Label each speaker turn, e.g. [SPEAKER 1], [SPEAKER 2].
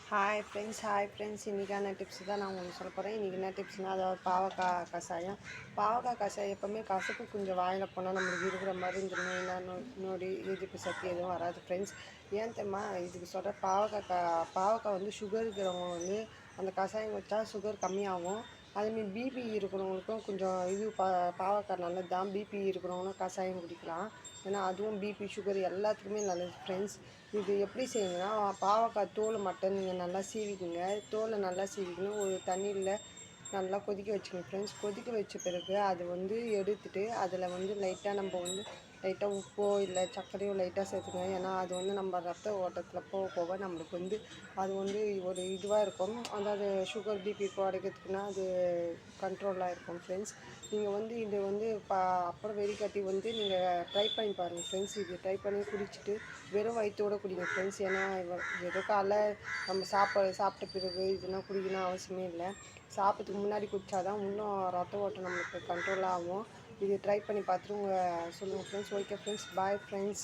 [SPEAKER 1] Hi friends இன்றைக்கான tips தான் நான் உங்களுக்கு சொல்ல போகிறேன். இன்றைக்கி என்ன டிப்ஸ்னால், அதாவது பாவக்காய் கஷாயம். பாவக்காய் கஷாயம் எப்போவுமே கசப்பு கொஞ்சம் வாயில் போனால் நம்மளுக்கு இருக்கிற மாதிரி இந்த நோடி எதிர்ப்பு சக்தி எதுவும் வராது ஃப்ரெண்ட்ஸ். ஏன் தெரியுமா இதுக்கு சொல்கிறேன்? பாவக்காய் வந்து சுகர் இருக்கிறவங்க வந்து அந்த கஷாயம் வச்சா சுகர் கம்மியாகும். அதேமாரி பிபி இருக்கிறவங்களுக்கும் கொஞ்சம் பாவக்காய் நல்லது தான். பிபி இருக்கிறவங்களும் கஷாயம் குடிக்கலாம். ஏன்னா அதுவும் பிபி சுகர் எல்லாத்துக்குமே நல்லது ஃப்ரெண்ட்ஸ். இது எப்படி செய்யணும்னா, பாவக்காய் தோல் மட்டும் நீங்கள் நல்லா சீவிக்குங்க. தோலை நல்லா சீவிக்கணும். ஒரு தண்ணியில் நல்லா கொதிக்க வச்சுக்கணும் ஃப்ரெண்ட்ஸ். கொதிக்க வச்ச பிறகு அது வந்து எடுத்துட்டு அதில் வந்து லைட்டாக உப்போ இல்லை சர்க்கரையோ லைட்டாக சேர்த்துக்கணும். ஏன்னா அது வந்து நம்ம ரத்த ஓட்டத்தில் போக போக நம்மளுக்கு வந்து அது வந்து ஒரு இதுவாக இருக்கும். அதாவது சுகர் பிபி குறைக்கிறதுக்குன்னா அது கண்ட்ரோலாக இருக்கும் ஃப்ரெண்ட்ஸ். நீங்கள் வந்து இது வந்து அப்புறம் வெறிக்கட்டி வந்து நீங்கள் ட்ரை பண்ணி பாருங்கள் ஃப்ரெண்ட்ஸ். இது ட்ரை பண்ணி குடிச்சிட்டு வெறும் வயிற்றோடு குடிங்க ஃப்ரெண்ட்ஸ். ஏன்னா ஏதோ காலைல நம்ம சாப்பிட்ட பிறகு இதெல்லாம் குடிக்கணும் அவசியமே இல்லை. சாப்பிட்றதுக்கு முன்னாடி குடித்தா தான் இன்னும் ரத்த ஓட்டம் நம்மளுக்கு கண்ட்ரோல் ஆகும். இது ட்ரை பண்ணி பார்த்துட்டு சொல்லுங்கள் friends. Okay friends, bye friends.